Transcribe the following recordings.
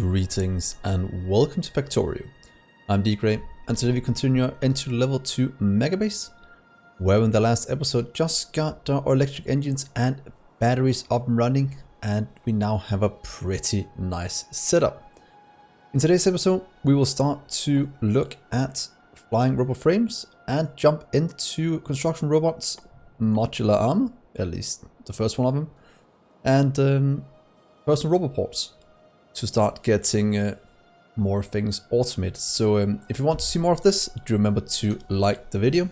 Greetings and welcome to Factorio. I'm Dgray, and today we continue into level 2 Megabase, where in the last episode just got our electric engines and batteries up and running, and we now have a pretty nice setup. In today's episode we will start to look at flying robot frames and jump into construction robots, modular armor, at least the first one of them, and personal robot ports, to start getting more things automated. So if you want to see more of this, do remember to like the video,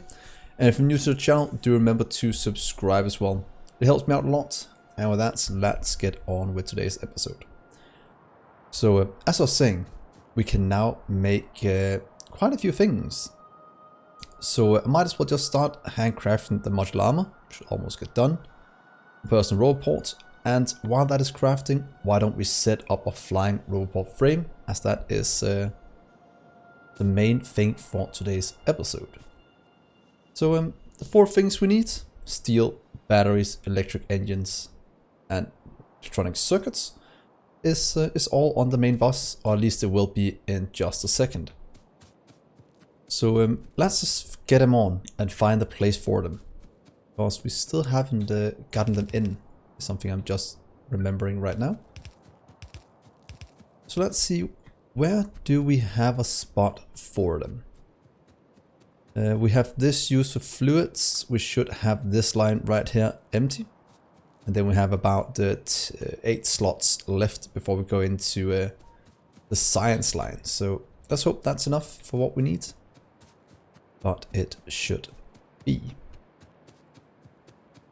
and if you're new to the channel, do remember to subscribe as well. It helps me out a lot. And with that, let's get on with today's episode. So as I was saying, we can now make quite a few things. So I might as well just start handcrafting the modular armor. Should almost get done. Personal robot port. And while that is crafting, why don't we set up a flying robot frame, as that is the main thing for today's episode. So the four things we need: steel, batteries, electric engines, and electronic circuits is all on the main bus, or at least it will be in just a second. So let's just get them on and find a place for them, because we still haven't gotten them in. Something I'm just remembering right now. So let's see, where do we have a spot for them? We have this used for fluids. We should have this line right here empty. And then we have about 8 slots left before we go into the science line. So let's hope that's enough for what we need. But it should be.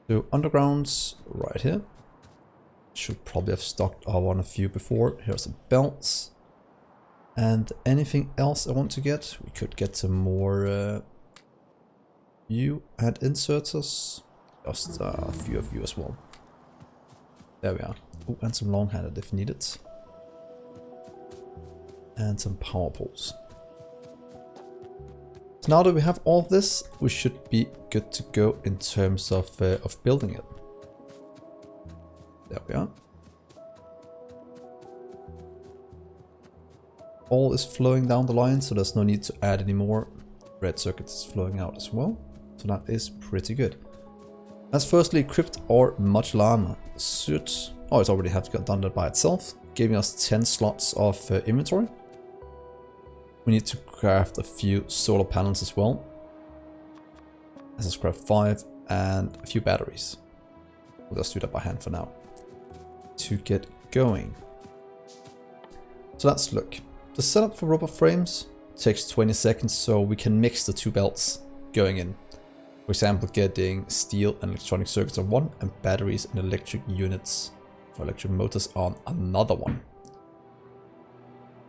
So undergrounds right here. Should probably have stocked on a few before. Here's some belts. And anything else I want to get? We could get some more view and inserters. Just a few of you as well. There we are. Oh, and some long-handed if needed. And some power poles. So now that we have all of this, we should be good to go in terms of building it. There we are. All is flowing down the line, so there's no need to add any more. Red circuit is flowing out as well, so that is pretty good. Let's firstly equip our modular armor suit. Oh, it already has got done that by itself, giving us 10 slots of inventory. We need to craft a few solar panels as well. Let's just craft 5 and a few batteries. We'll just do that by hand for now to get going. So let's look. The setup for robot frames takes 20 seconds, so we can mix the two belts going in. For example, getting steel and electronic circuits on one, and batteries and electric units for electric motors on another one.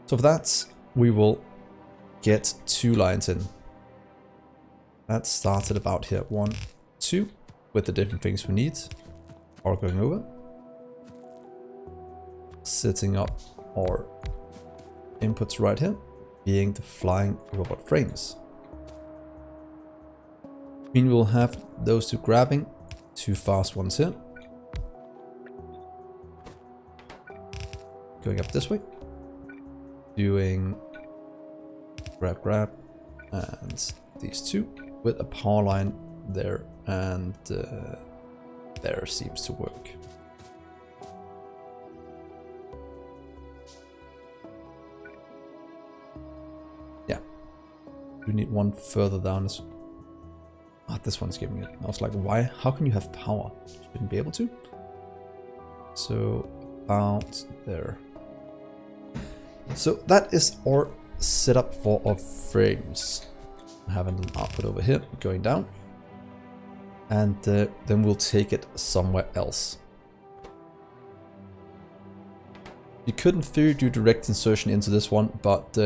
So for that, we will get 2 lines in. That started about here, 1, 2, with the different things we need are going over. Setting up our inputs right here, being the flying robot frames. Mean we'll have those 2 grabbing, 2 fast ones here. Going up this way. Doing grab, and these 2 with a power line there, and there seems to work. Yeah, we need one further down. This one's giving it. I was like, why? How can you have power? Shouldn't be able to. So about there. So that is our setup for our frames. I have an output over here going down, and then we'll take it somewhere else. You could in theory do direct insertion into this one, but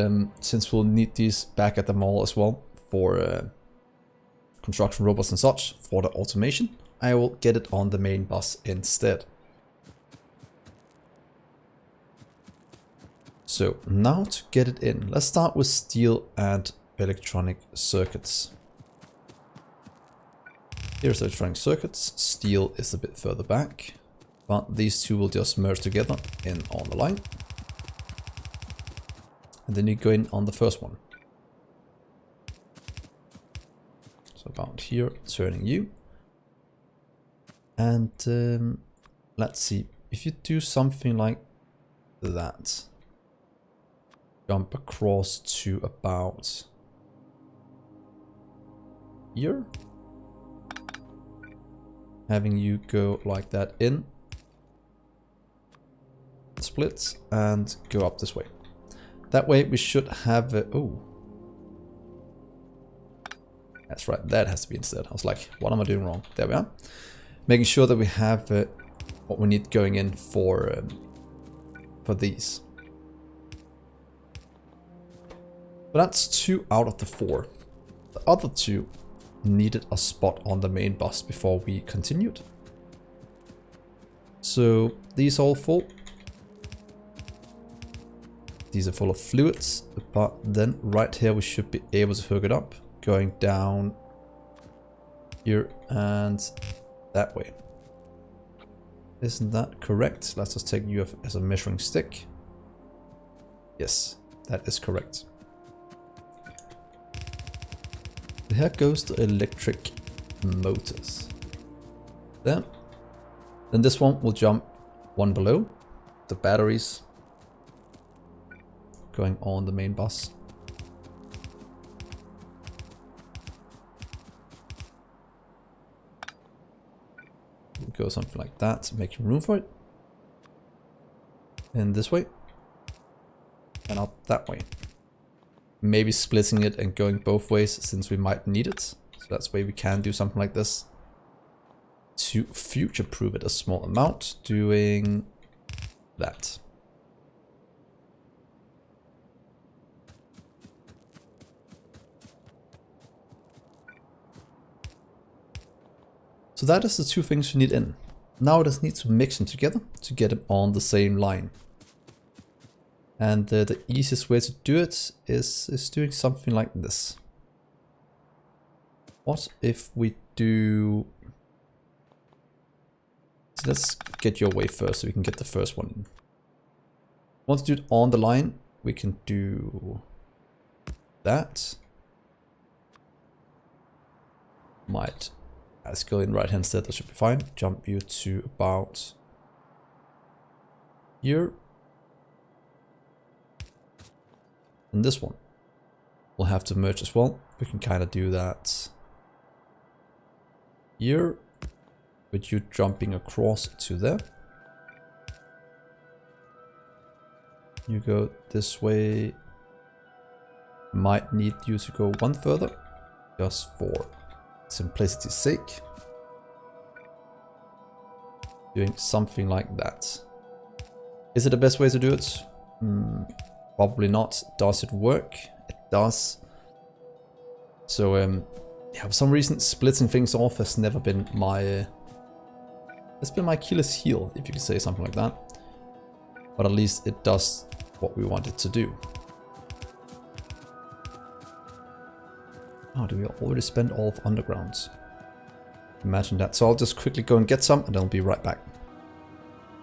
since we'll need these back at the mall as well for construction robots and such for the automation, I will get it on the main bus instead. So now to get it in, let's start with steel and electronic circuits. Here's electronic circuits. Steel is a bit further back. but these two will just merge together in on the line. and then you go in on the first one. So about here, turning you. And let's see, if you do something like that, jump across to about here, having you go like that in, split, and go up this way. That way we should have oh, that's right, that has to be instead. I was like, what am I doing wrong? There we are. Making sure that we have what we need going in for these. But that's 2 out of the 4. The other 2 needed a spot on the main bus before we continued. So these are all full. These are full of fluids, but then right here we should be able to hook it up, going down here and that way. Isn't that correct? Let's just take you as a measuring stick. Yes, that is correct. Here goes the electric motors. Then this one will jump one below. The batteries going on the main bus. We'll go something like that, making room for it. And this way. And up that way. Maybe splitting it and going both ways since we might need it. So that's why we can do something like this. To future-proof it a small amount, doing that. So that is the 2 things you need in. Now I just need to mix them together to get them on the same line. And the easiest way to do it is doing something like this. What if we do... So let's get your way first so we can get the first one in. Once we do it on the line, we can do that. Let's go in right hand instead, that should be fine. Jump you to about here. And this one will have to merge as well. We can kind of do that here, with you jumping across to there. You go this way. Might need you to go one further, just for simplicity's sake. Doing something like that. Is it the best way to do it? Probably not. Does it work? It does. So yeah, for some reason splitting things off has never been my it's been my Achilles heel, if you could say something like that. But at least it does what we want it to do. Oh, do we already spend all of undergrounds? Imagine that. So I'll just quickly go and get some and I'll be right back.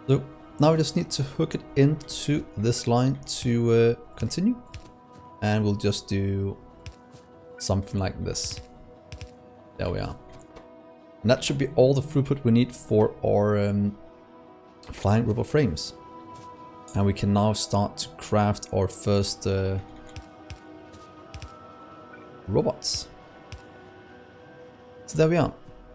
So now we just need to hook it into this line to continue. And we'll just do something like this. There we are. And that should be all the throughput we need for our flying rubber frames. And we can now start to craft our first robots. So there we are.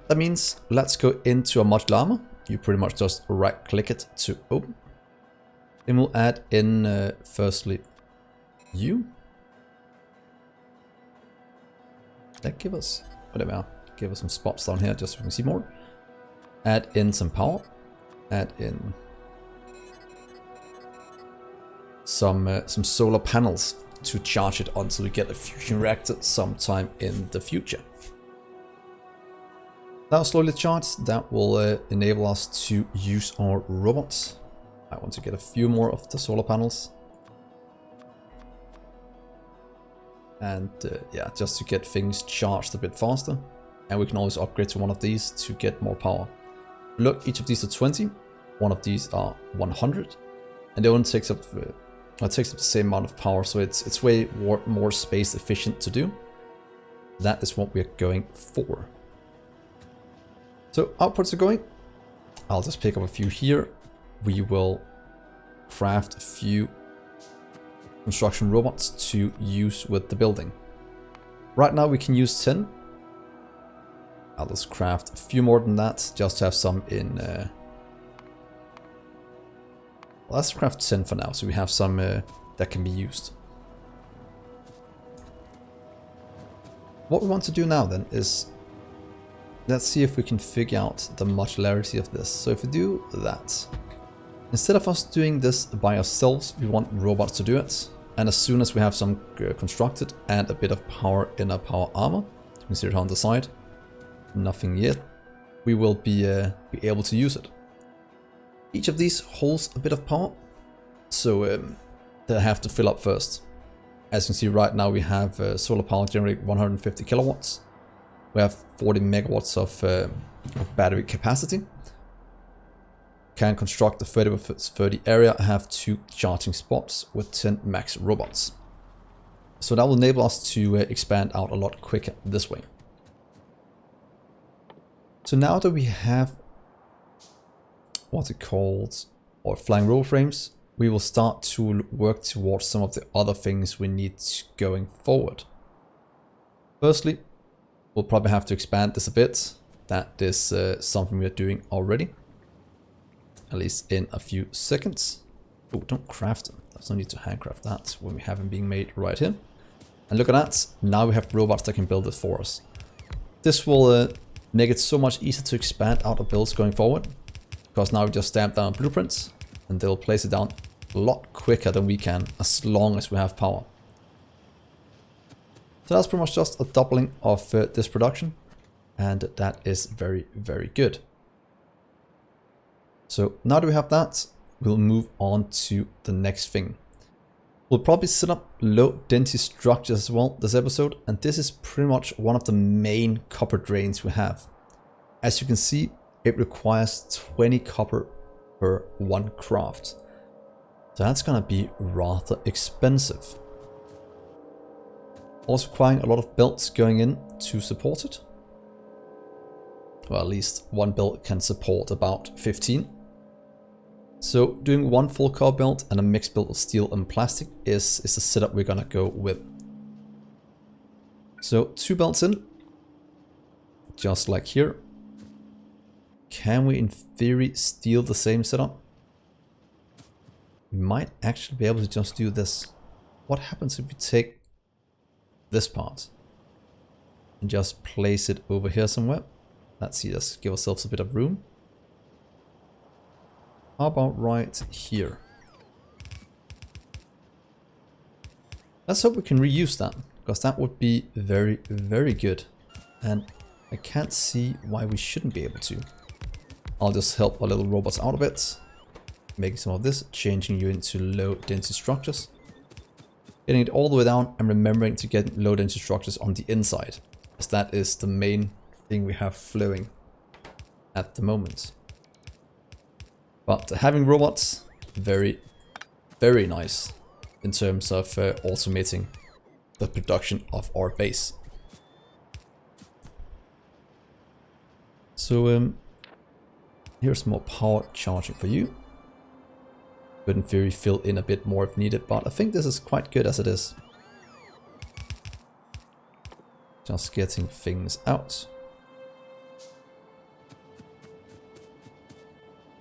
That means let's go into a modular armor. You pretty much just right click it to open. Then we'll add in firstly you. That give us, whatever, give us some spots down here just so we can see more. Add in some power. Add in some solar panels to charge it until we get a fusion reactor sometime in the future. Now slowly charged, that will enable us to use our robots. I want to get a few more of the solar panels. And yeah, just to get things charged a bit faster. And we can always upgrade to one of these to get more power. Look, each of these are 20. One of these are 100. And it only takes up It takes up the same amount of power, so it's way more space efficient to do. That is what we're going for. So outputs are going. I'll just pick up a few here. We will craft a few construction robots to use with the building. Right now we can use 10. I'll just craft a few more than that, just to have some in... let's craft 10 for now, so we have some that can be used. What we want to do now then is, let's see if we can figure out the modularity of this. So if we do that, instead of us doing this by ourselves, we want robots to do it. And as soon as we have some constructed and a bit of power in our power armor, you can see it on the side, nothing yet, we will be able to use it. Each of these holds a bit of power, so they have to fill up first. As you can see right now, we have solar power generating 150 kilowatts. We have 40 megawatts of battery capacity. Can construct a 30x30 area. I have 2 charging spots with 10 max robots. So that will enable us to expand out a lot quicker this way. So now that we have what's it called, or flying roll frames, we will start to work towards some of the other things we need going forward. Firstly, we'll probably have to expand this a bit. That is something we are doing already, at least in a few seconds. Oh, don't craft them. There's no need to handcraft that when we have them being made right here. And look at that. Now we have robots that can build it for us. This will make it so much easier to expand out of builds going forward, because now we just stamp down blueprints and they'll place it down a lot quicker than we can, as long as we have power. So that's pretty much just a doubling of this production, and that is very, very good. So now that we have that, we'll move on to the next thing. We'll probably set up low density structures as well this episode, and this is pretty much one of the main copper drains we have. As you can see, it requires 20 copper per 1 craft. So that's gonna be rather expensive. Also requiring a lot of belts going in to support it. Well, at least one belt can support about 15. So doing 1 full core belt and a mixed build of steel and plastic is the setup we're gonna go with. So 2 belts in, just like here. Can we in theory steal the same setup? We might actually be able to just do this. What happens if we take this part and just place it over here somewhere? Let's see, let's give ourselves a bit of room. How about right here? Let's hope we can reuse that, because that would be very, very good. And I can't see why we shouldn't be able to. I'll just help our little robots out of it. Making some of this, changing you into low density structures. Getting it all the way down and remembering to get low density structures on the inside, as that is the main thing we have flowing at the moment. But having robots, very, very nice in terms of automating the production of our base. So here's more power charging for you. Could in theory fill in a bit more if needed, but I think this is quite good as it is. Just getting things out.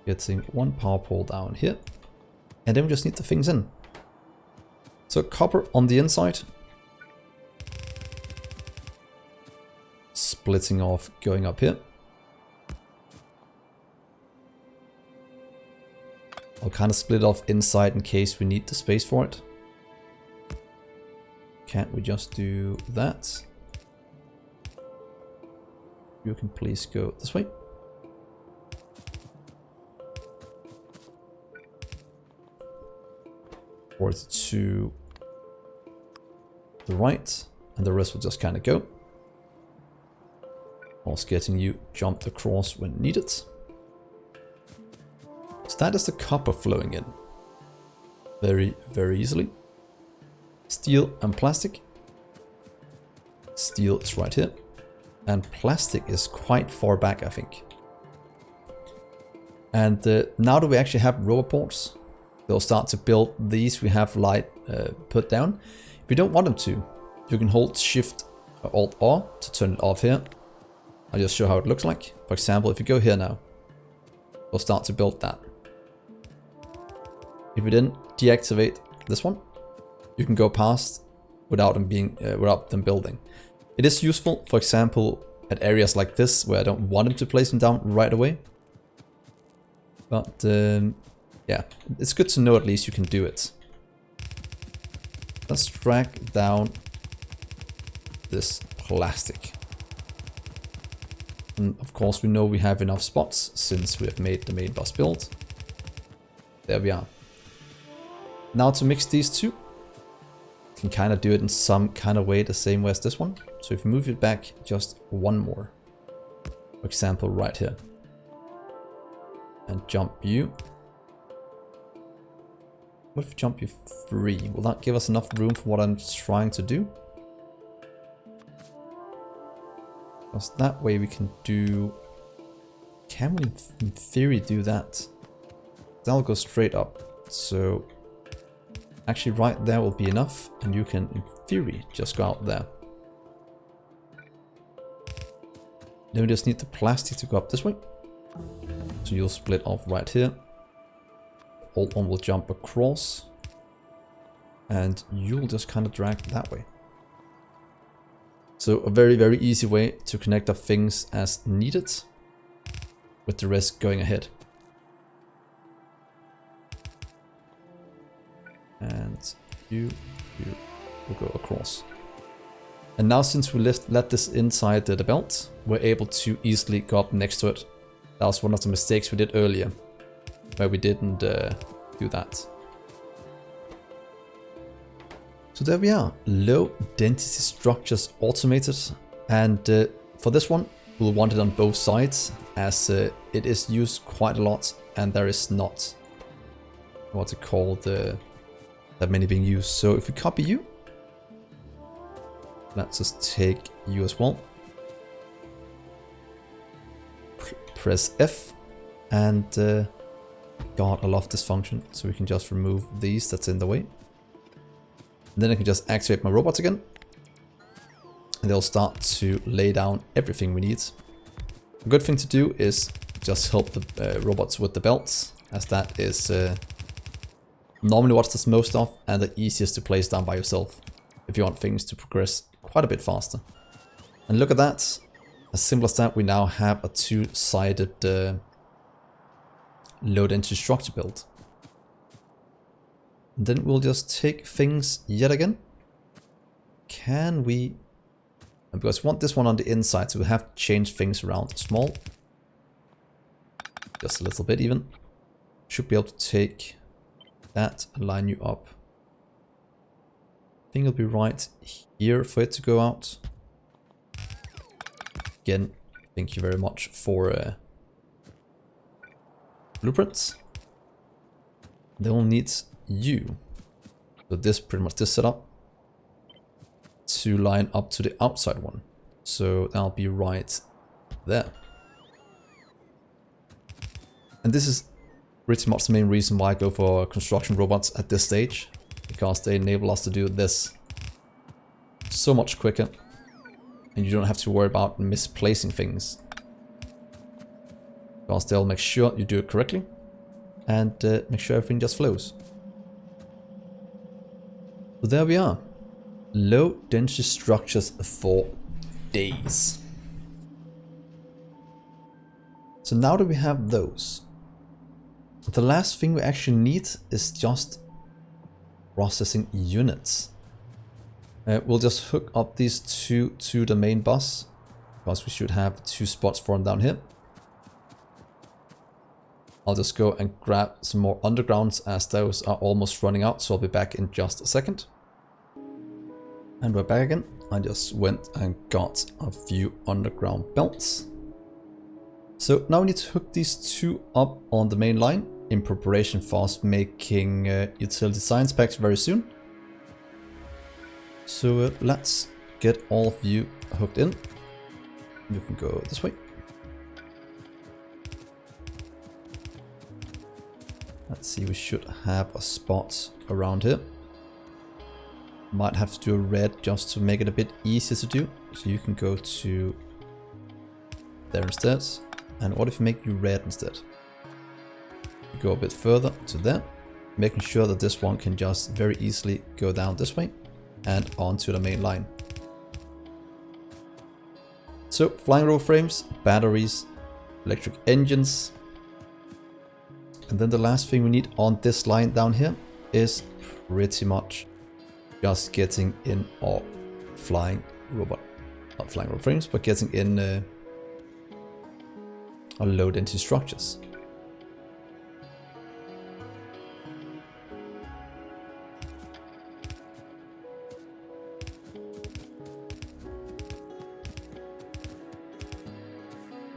Getting 1 power pole down here. And then we just need the things in. So copper on the inside. Splitting off, going up here. I'll kind of split off inside in case we need the space for it. Can't we just do that? You can please go this way. Or to the right, and the rest will just kind of go. Also getting you jumped across when needed. So that is the copper flowing in. very, very easily. Steel and plastic. Steel is right here. And plastic is quite far back, I think. And now that we actually have robot ports, they'll start to build these we have light put down. If you don't want them to, you can hold Shift Alt R to turn it off here. I'll just show how it looks like. For example, if you go here now, we'll start to build that. If we then deactivate this one, you can go past without them building. It is useful, for example, at areas like this where I don't want them to place them down right away. But yeah, it's good to know at least you can do it. Let's drag down this plastic. And of course we know we have enough spots since we have made the main bus build. There we are. Now to mix these two, you can kind of do it in some kind of way the same way as this one. So if you move it back just one more, for example right here, and jump you. What if we jump you 3? Will that give us enough room for what I'm trying to do? Because that way we can do... Can we in theory do that? That'll go straight up. So actually right there will be enough, and you can in theory just go out there. Then we just need the plastic to go up this way. So you'll split off right here. Old one will jump across. And you'll just kind of drag that way. So a very, very easy way to connect up things as needed, with the rest going ahead. And you will go across. And now since we let this inside the belt, we're able to easily go up next to it. That was one of the mistakes we did earlier, where we didn't do that. So there we are, low density structures automated. And for this one, we'll want it on both sides, as it is used quite a lot, and there is not, what's it called, that many being used. So if we copy you, let's just take you as well. Press F, and God, I love this function. So we can just remove these that's in the way. And then I can just activate my robots again, and they'll start to lay down everything we need. A good thing to do is just help the robots with the belts, as that is normally what there's most of, and the easiest to place down by yourself if you want things to progress quite a bit faster. And look at that. As simple as that, we now have a two-sided low density structure build. And then we'll just take things yet again. Can we... Because we want this one on the inside, so we have to change things around small. Just a little bit even. Should be able to take that and line you up. I think it'll be right here for it to go out. Again, thank you very much for blueprints. They'll need you. So this pretty much this setup to line up to the outside one. So that'll be right there. And this is pretty much the main reason why I go for construction robots at this stage, because they enable us to do this so much quicker, and you don't have to worry about misplacing things, because they'll make sure you do it correctly and make sure everything just flows. So there we are, low density structures for days. So now that we have those, the last thing we actually need is just processing units. We'll just hook up these two to the main bus, because we should have 2 spots for them down here. I'll just go and grab some more undergrounds, as those are almost running out, so I'll be back in just a second. And we're back again. I just went and got a few underground belts. So now we need to hook these 2 up on the main line. in preparation for us making utility science packs very soon. So let's get all of you hooked in. You can go this way. Let's see, we should have a spot around here. Might have to do a red just to make it a bit easier to do. So you can go to there instead. And what if we make you red instead? You go a bit further to there, making sure that this one can just very easily go down this way and onto the main line. So flying roll frames, batteries, electric engines. And then the last thing we need on this line down here is pretty much just getting in our flying robot, not flying roll frames, but getting in our low density structures.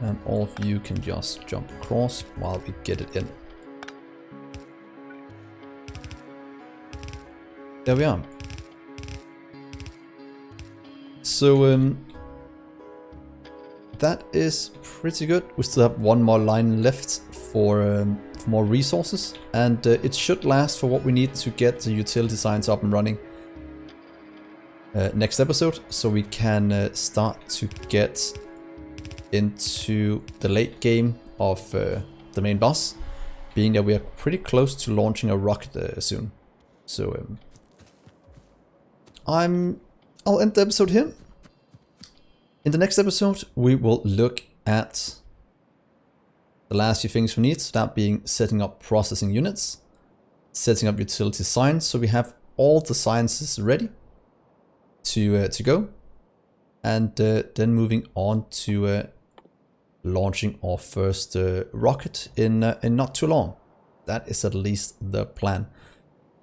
And all of you can just jump across while we get it in. There we are. So that is pretty good. We still have one more line left for more resources, and it should last for what we need to get the utility science up and running next episode, so we can start to get into the late game of the main boss, being that we are pretty close to launching a rocket soon. So I'll end the episode here. In the next episode, we will look at the last few things we need, that being setting up processing units, setting up utility science, so we have all the sciences ready to go, and then moving on to launching our first rocket in not too long. That is at least the plan.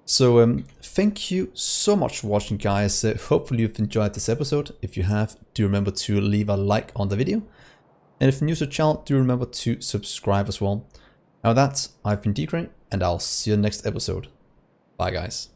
So thank you so much for watching, guys. Hopefully you've enjoyed this episode. If you have, do remember to leave a like on the video. And if you're new to the channel, do remember to subscribe as well. Now with that, I've been Dgray, and I'll see you in the next episode. Bye, guys.